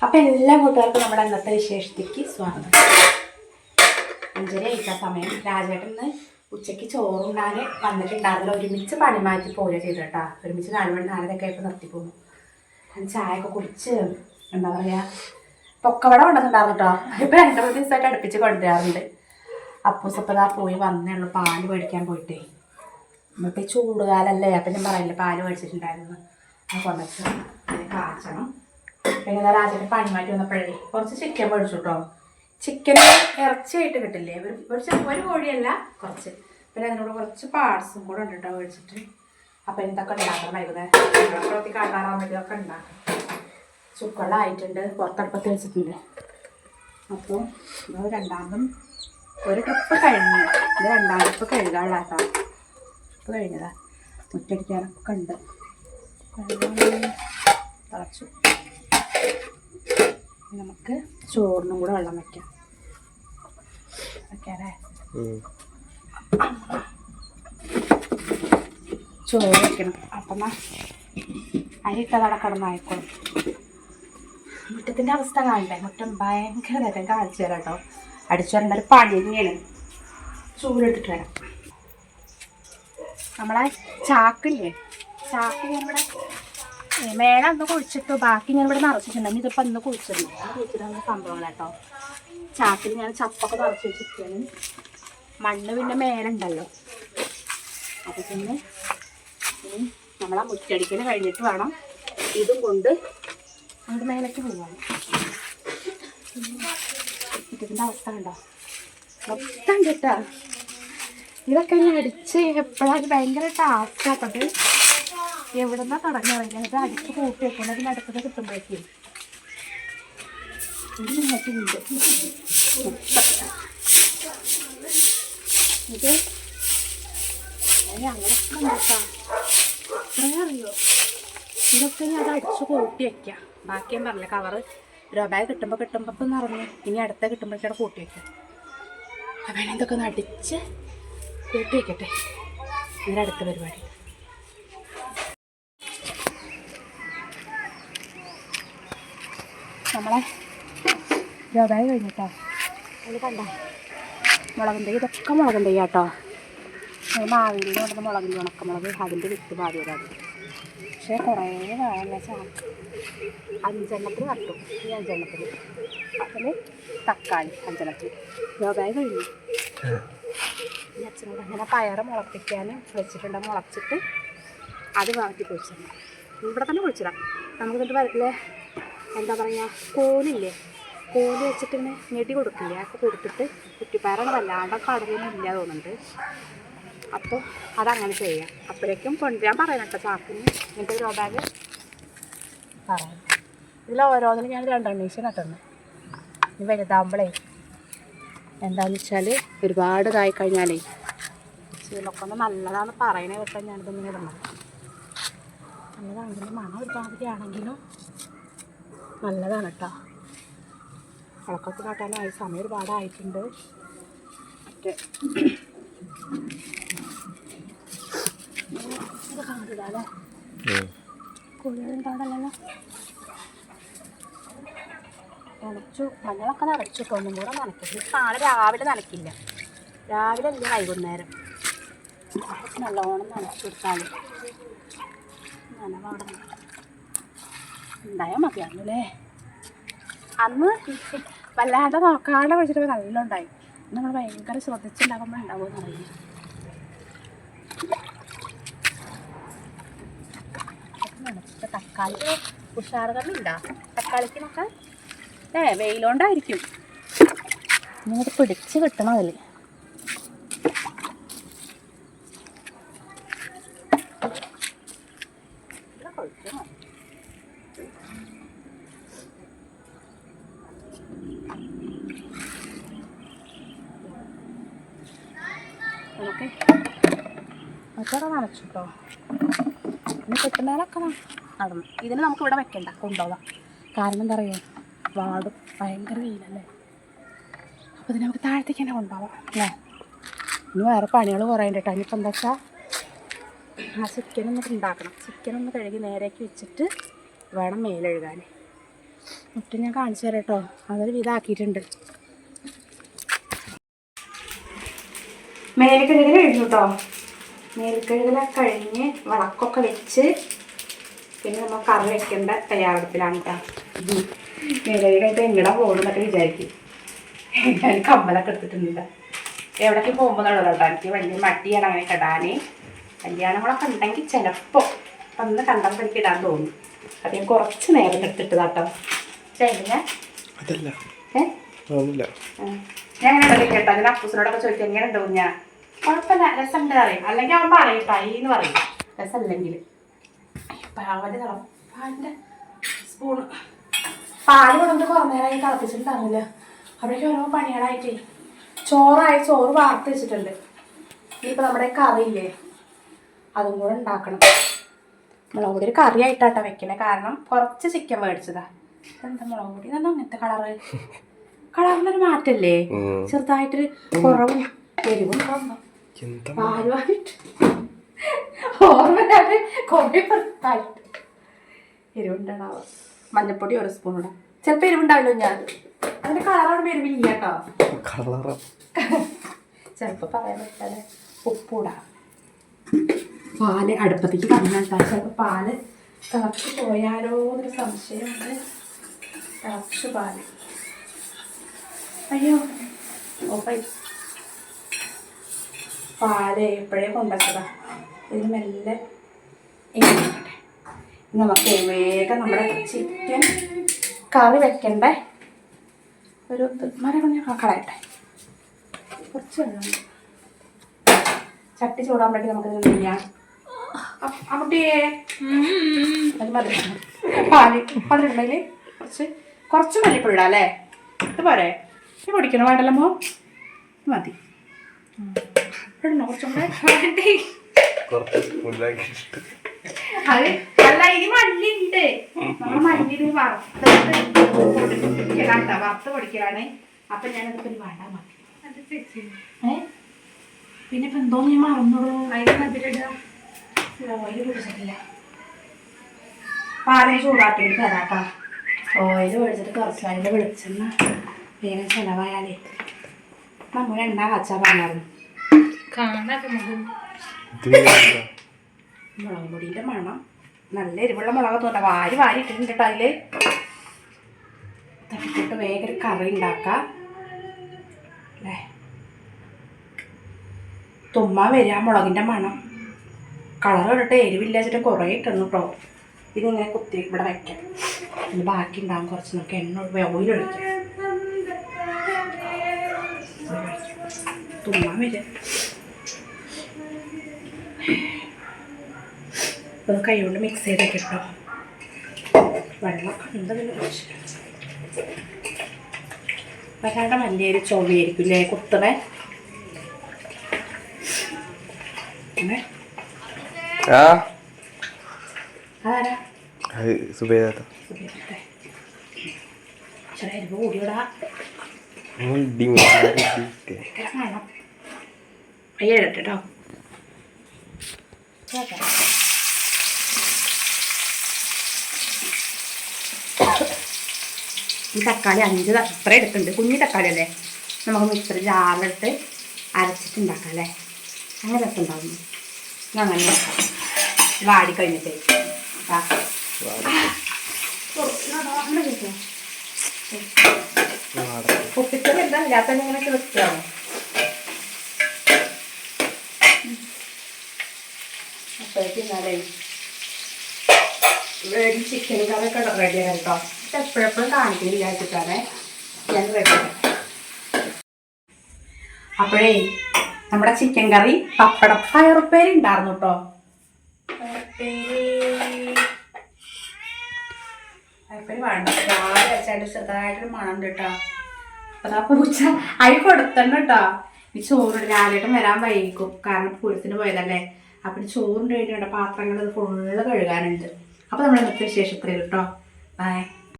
അപ്പം എല്ലാ കൂട്ടുകാർക്കും നമ്മുടെ അന്നത്തെ വിശേഷത്തേക്ക് സ്വാഗതം. 5:30 ആയിട്ടാ സമയം. രാജേട്ടന് ഉച്ചയ്ക്ക് ചോറുണ്ടാൻ വന്നിട്ടുണ്ടായിരുന്നില്ല. ഒരുമിച്ച് പണി മാറ്റി പോവുക ചെയ്തു കേട്ടോ. ഒരുമിച്ച് 4 മണി 4:30 ആയപ്പോൾ നിർത്തി പോകുന്നു. ചായയൊക്കെ കുടിച്ച് എന്താ പറയുക പൊക്കവട കൊണ്ടുവന്നിട്ടുണ്ടായിരുന്നു കേട്ടോ. ഇപ്പം 2-3 ദിവസമായിട്ട് അടുപ്പിച്ച് കൊണ്ടുവരാറുണ്ട്. അപ്പൂസപ്പതാ പോയി വന്നേ ഉള്ളൂ. പാല് മേടിക്കാൻ പോയിട്ടേ. നമ്മളിപ്പോൾ ചൂടുകാലല്ലേ, അപ്പം ഞാൻ പറയില്ല പാല് മേടിച്ചിട്ടുണ്ടായിരുന്നു. അത് കൊണ്ടുവച്ച് അതിന് കാച്ചണം. പിന്നെ രാജേട്ടൻ പണി മാറ്റി വന്നപ്പോഴേ കുറച്ച് ചിക്കൻ മേടിച്ചു കേട്ടോ. ചിക്കൻ ഇറച്ചിയായിട്ട് കിട്ടില്ലേ, ഒരു കോഴിയല്ല കുറച്ച്. പിന്നെ അതിനോട് കുറച്ച് പാർട്സും കൂടെ ഉണ്ട് കേട്ടോ മേടിച്ചിട്ട്. അപ്പം ഇതൊക്കെ ഉണ്ടാക്കണം വൈകുന്നേരം കാട്ടാറാകുമ്പോൾ ഇതൊക്കെ ഉണ്ടാക്കണം. ചുക്കുവെള്ളം ആയിട്ടുണ്ട്, പുറത്തടുപ്പത്ത് വെച്ചിട്ടുണ്ട്. അപ്പോൾ ഇത് രണ്ടാമതും ഒരു ട്രിപ്പ് കഴിഞ്ഞു. ഇത് 2ാം ട്രിപ്പ് കഴുകാനുള്ള കേട്ടോ. ട്രിപ്പ് കഴിഞ്ഞതാ. മുറ്റടിക്കാനൊക്കെ ഉണ്ട്. തിളച്ചു. നമുക്ക് ചോറിനും കൂടെ വെള്ളം വയ്ക്കാം. വയ്ക്കാറേ ചോറ് വയ്ക്കണം. അപ്പം അരിട്ടതവിടെ കിടന്നായിക്കോളും. മുറ്റത്തിൻ്റെ അവസ്ഥ കാണണ്ടേ? മുറ്റം ഭയങ്കര നേരം കാണിച്ചു തരാം കേട്ടോ. അടിച്ചു വരേണ്ട ഒരു പണി തന്നെയാണ്. ചൂടിട്ടിട്ട് വരാം. നമ്മളെ ചാക്കില്ലേ, ചാക്ക് ഞാനിവിടെ മേലെ അന്ന് കുഴിച്ചിട്ടു. ബാക്കി ഞാൻ ഇവിടെ നിറച്ചിട്ടുണ്ടെങ്കിൽ ഇതിപ്പോൾ അന്ന് കുഴിച്ചിട്ടുള്ള സംഭവങ്ങളാട്ടോ. ചാക്കിൽ ഞാൻ ചപ്പൊക്കെ നിറച്ച് വെച്ചിട്ടാണ്. മണ്ണ് പിന്നെ മേലുണ്ടല്ലോ. അപ്പോൾ പിന്നെ നമ്മളാ മുറ്റടിക്കൽ കഴിഞ്ഞിട്ട് വേണം ഇതും കൊണ്ട് അങ്ങോട്ട് മേലേക്ക് പോകാൻ. മുറ്റത്തിൻ്റെ അവസ്ഥ കണ്ടോ? മൊത്തം കിട്ടാ. ഇതൊക്കെ ഞാൻ അടിച്ച് എപ്പോഴാണ് ഭയങ്കര ടാസ്കാക്കട്ട്. എവിടെന്നാ തുടങ്ങിയിറങ്ങി അത് അടിച്ച് കൂട്ടി വെക്കണം. അതിന് അടുത്തത് കിട്ടുമ്പോഴേക്കും ഇത് അങ്ങനെ കണ്ടാ ഇത്രയും അറിയോ? ഇതൊക്കെ ഞാൻ അത് അടിച്ച് കൂട്ടി വയ്ക്കാം. ബാക്കി ഞാൻ പറഞ്ഞില്ല, കവറ് രോബാഗ് കിട്ടുമ്പോൾ ഇപ്പം നിറഞ്ഞു. ഇനി അടുത്ത കിട്ടുമ്പോഴേക്കാണ് കൂട്ടി വയ്ക്കാം. അപ്പം ഇതൊക്കെ ഒന്ന് അടിച്ച് കൂട്ടി വയ്ക്കട്ടെ. ഇതിൻ്റെ അടുത്ത പരിപാടി. നമ്മളെ രോഗമായി കഴിഞ്ഞിട്ടോ. അത് കണ്ട മുളകും തൈ, ഇതൊക്കെ മുളകും തൈ കേട്ടോ. മാവിൻ്റെ കൊണ്ടുവന്ന മുളകിൻ്റെ ഉണക്കമുളക് അതിൻ്റെ വിത്ത് പാതിയതാണ്. പക്ഷേ കുറേ വേണം. ചാക്ക് 5 കട്ടും. ഈ 5 അതിൽ തക്കാളി 5 രോഗമായി കഴിഞ്ഞു. ഈ അച്ഛനോട് അങ്ങനെ പയറ് മുളപ്പിക്കാൻ വെച്ചിട്ടുണ്ട്. മുളച്ചിട്ട് അത് മാറ്റി കുഴിച്ചിടണം. ഇവിടെ തന്നെ കുഴിച്ചിടാം. നമുക്കിട്ട് വരല്ലേ എന്താ പറയുക, കോലില്ലേ, കോല് വെച്ചിട്ട് ഇങ്ങനെ ഞെടി കൊടുക്കില്ലേ, അതൊക്കെ കൊടുത്തിട്ട് കുറ്റിപ്പയറാണ് വല്ലാണ്ട് കടലൊന്നും ഇല്ല തോന്നുന്നുണ്ട്. അപ്പോൾ അതങ്ങനെ ചെയ്യാം. അപ്പോഴേക്കും കൊണ്ടുവരാൻ പറയണം കേട്ടോ. ചാക്കിന് ഇങ്ങനത്തെ ഗ്രോ ബാഗ് പറയാം. ഇതിൽ ഓരോന്നിനും ഞാൻ 2 എണ്ണീശം നട്ടുന്നു. ഇനി വലുതാകുമ്പോഴേ എന്താണെന്ന് വെച്ചാൽ ഒരുപാട് ഇതായി കഴിഞ്ഞാലേ ഇതിലൊക്കെ ഒന്ന് നല്ലതാണ് പറയണേ കേട്ടോ. ഞാനിതൊന്നും ഇടണം. നല്ലതാണെങ്കിലും മണം ഒരുപാട് ആണെങ്കിലും നല്ലതാണ് കേട്ടോ. മുളക്കൊക്കെ കാട്ടാനായി സമയം ഒരുപാടായിട്ടുണ്ട്. മറ്റേ ഇതാണല്ലേ കോഴികളുണ്ടാവണല്ലോ. നനച്ചു, മഞ്ഞളൊക്കെ നനച്ചു. ഒന്നും കൂടെ നനയ്ക്കും. നാളെ രാവിലെ നനയ്ക്കില്ല. രാവിലെ അല്ല, വൈകുന്നേരം നല്ലോണം നനച്ചു കൊടുത്താൽ നനവാടെ ഉണ്ടായാൽ മതിയാണല്ലേ. അന്ന് വല്ലാണ്ട് നോക്കാണ്ട് വെച്ചിട്ട് നല്ല ഉണ്ടായി. നമ്മൾ ഭയങ്കര ശ്രദ്ധിച്ചുണ്ടാകുമ്പോൾ ഉണ്ടാവുമെന്ന് അറിയില്ല. തക്കാളി ഉഷാറുകളുണ്ടാ തക്കാളിക്കിനൊക്കെ വെയിലോണ്ടായിരിക്കും. ഇങ്ങോട്ട് പിടിച്ച് കിട്ടണം അതിൽ. ഓക്കെ, അതൊക്കെ നനച്ചു കേട്ടോ. ഇനി കിട്ടുന്നതിനൊക്കെ നടന്നു. ഇതിന് നമുക്ക് ഇവിടെ വെക്കണ്ട, കൊണ്ടുപോകാം. കാരണം എന്താ പറയുക, വാടും, ഭയങ്കര വെയിലല്ലേ. അപ്പോൾ ഇതിന് നമുക്ക് താഴത്തേക്ക് തന്നെ കൊണ്ടുപോകാം അല്ലേ. ഇനി വേറെ പണികൾ കുറേ ഉണ്ട് കേട്ടോ. ഇനിയിപ്പോൾ എന്താ വെച്ചാൽ ആ ചിക്കനൊന്ന് ഉണ്ടാക്കണം. ചിക്കനൊന്ന് കഴുകി നേരേക്ക് വെച്ചിട്ട് വേണം മേലെഴുകാൻ. മുട്ട ഞാൻ കാണിച്ചു തരാം കേട്ടോ. അതൊരു വിധാക്കിയിട്ടുണ്ട്. മേൽക്കഴുകൽ കഴിഞ്ഞു കേട്ടോ. മേൽക്കഴുകലൊക്കെ കഴിഞ്ഞ് വിളക്കൊക്കെ വെച്ച് പിന്നെ നമ്മൾ കറി വെക്കേണ്ട തയ്യാറെടുപ്പിലാണ് കേട്ടോ. മേൽക്കഴുകൽ എങ്ങടെ പോകുന്നതൊക്കെ വിചാരിക്കും. ഞാൻ കമ്മലൊക്കെ എടുത്തിട്ടുണ്ട്. എവിടേക്ക് പോകുമ്പോൾ ഉള്ളത് കേട്ടോ. എനിക്ക് വലിയ മടിയാണ് അങ്ങനെ ഇടാൻ. കല്യാണങ്ങളൊക്കെ ഉണ്ടെങ്കിൽ ചിലപ്പോൾ അന്ന് കണ്ടപ്പോൾ എനിക്ക് ഇടാൻ തോന്നും. അത് ഞാൻ കുറച്ച് നേരം എടുത്തിട്ട് കേട്ടോ. ഞാൻ അങ്ങനെ ഇടയിൽ കേട്ടോ. അതിന് അപ്പൂസിനോടൊക്കെ ചോദിക്കും എങ്ങനെ ഉണ്ടാവും. ഞാൻ കുഴപ്പമില്ല രസമുണ്ട് അറിയും. അല്ലെങ്കിൽ അവൻ പറയും ടൈന്ന് പറയും രസമല്ലെങ്കിൽ. പാലിൻ്റെ സ്പൂണ് പാല് കൊണ്ടു കുറേ നേരമായി തിളപ്പിച്ചിട്ടുണ്ടാവില്ല. അവിടേക്ക് ഓരോ പണികളായിട്ടേ ചോറ് വാർത്ത് വെച്ചിട്ടുണ്ട്. ഇനിയിപ്പോൾ നമ്മുടെ കറിയില്ലേ അതും കൂടെ ഉണ്ടാക്കണം. മുളക് പൊടി ഒരു കറി ആയിട്ടാട്ടോ വെക്കണേ. കാരണം കുറച്ച് ചിക്കൻ മേടിച്ചതാ. എന്താ മുളക് പൊടി ഇതെന്താ അങ്ങനത്തെ കളറിനൊരു മാറ്റല്ലേ? ചെറുതായിട്ടൊരു കുറവും എരിവും പാലുമായിട്ട് ഓർമ്മ കുറേ പുറത്തായിട്ട് എരിവുണ്ടാവും. മഞ്ഞപ്പൊടി 1 സ്പൂൺ ഇടാം. ചിലപ്പോൾ എരിവുണ്ടാവില്ലോ. ഞാൻ അതിന്റെ കളറോട് എരിവില്ല കേട്ടോ. ചിലപ്പോൾ പറയാൻ പറ്റാതെ ഉപ്പൂടാ. പാല് അടുപ്പത്തേക്ക് കടന്നിട്ടാ. ചിലപ്പോൾ പാല് തിളച്ച് പോയാലോ എന്നൊരു സംശയമുണ്ട്. തിളച്ച് പാല് അയ്യോ ഓപ്പായി. പാല് എപ്പോഴേ കൊണ്ടുവച്ചതാ. ഇതിന് മെല്ലെ നമുക്ക് വേഗം നമ്മുടെ ചിക്കൻ കറി വെക്കണ്ടേ. ഒരു മരം ഞാൻ കളയട്ടെ. കുറച്ച് വെള്ളം ചട്ടി ചൂടാൻ വേണ്ടി നമുക്ക് ചെയ്യാം. അമ്മട്ടിയേ അത് മതി. പാലിടണേല് കുറച്ച് മല്ലിപ്പൊടി ഇടാം അല്ലേ? ഇത് പോരെ? ഇത് പൊടിക്കണോ വേണ്ടല്ലോ? മതി. ഇടണോ കുറച്ചും കൂടെ? അത് അല്ല ഇനി മല്ലിണ്ട്. നമ്മൾ മല്ലി വറുത്ത് പൊടിക്കലാണ്. അപ്പൊ ഞാനതൊക്കെ ഒരു വേണ്ട മതി. പിന്നെ ഇപ്പൊ എന്തോ നീ മറന്നോളൂ. ഓയിൽ പിടിച്ചിട്ടില്ല. പാലം ചൂടാക്കിയിട്ട് തരാട്ടോ. ഓയിൽ ഒഴിച്ചിട്ട് കുറച്ച് അതിൻ്റെ വെളിച്ചെണ്ണ വേഗം ചിലവായാലേ നമ്മൾ എണ്ണ കാച്ചാൻ പറഞ്ഞായിരുന്നു. മുളക് പൊടിയുടെ മണം നല്ല എരിവുള്ള മുളകൊന്നുമില്ല. വാരി ഇട്ടിട്ടുണ്ട് കേട്ടോ. അതിൽ തട്ടിട്ട് വേഗം ഒരു കറി ഉണ്ടാക്കാം അല്ലേ? തുമ്മാൻ വരിക മുളകിൻ്റെ മണം. കളർ ഇട്ടിട്ട് എരിവില്ല വെച്ചിട്ട് കുറേ ഇട്ടുന്നു കേട്ടോ. ഇതിങ്ങനെ കുത്തി ഇവിടെ വയ്ക്കാം. പിന്നെ ബാക്കി ഉണ്ടാകും കുറച്ച്. നമുക്ക് ഓയിലൊഴിക്കാം. തുമ്മാൻ വരിക. അത് കൈ കൊണ്ട് മിക്സ് ചെയ്തേക്ക് കേട്ടോ. വെള്ളം എന്തെങ്കിലും ഒഴിച്ച് വരാണ്ട വലിയൊരു ചൊവ്വയായിരിക്കും അല്ലേ കുത്തണേ? അതാരാ? ചെറിയ കൂടിയോടാ. അയ്യട്ടോ ഈ തക്കാളി 5 ഇത്ര എടുക്കുന്നുണ്ട്. കുഞ്ഞി തക്കാളി അല്ലേ? നമുക്ക് മിക്സർ ജാറിലിട്ട് അരച്ചിട്ടുണ്ടാക്കാം അല്ലേ? അങ്ങനെ രസമുണ്ടാകുന്നു. അങ്ങനെ വാടിക്കഴിഞ്ഞിട്ട് കുപ്പിക്കൽ എന്താ ഇല്ലാത്ത ഇങ്ങനെയൊക്കെ വെക്കുകയാണോ? അപ്പോഴേക്കും ചിക്കൻ കറിയൊക്കെ റെഡിയാണ് കേട്ടോ. എപ്പോഴെപ്പോഴും കാണിക്കാൻ വിചാരിച്ചിട്ടാണ് ഞാൻ റെഡി. അപ്പോഴേ നമ്മുടെ ചിക്കൻ കറി പപ്പടം പയറുപ്പേരി ഉണ്ടായിരുന്നു കേട്ടോ. പയറുപ്പേരി വേണ്ട രാവിലെ വെച്ചാൽ ചെറുതായിട്ടൊരു മണം ഉണ്ട് കേട്ടോ. അപ്പൊ അതാ പൂച്ച അരി കൊടുത്തണ്ട കേട്ടോ. ഈ ചോറ് രാവിലെയായിട്ടും വരാൻ വൈകും. കാരണം പൂരത്തിന് പോയതല്ലേ. അപ്പം ചോറിൻ്റെ വേണ്ടിയുണ്ട് പാത്രങ്ങൾ ഫുള്ള് കഴുകാനുണ്ട്. അപ്പോൾ നമ്മൾ ഇന്നത്തെ വിശേഷത്തിൽ കേട്ടോ. ബൈ.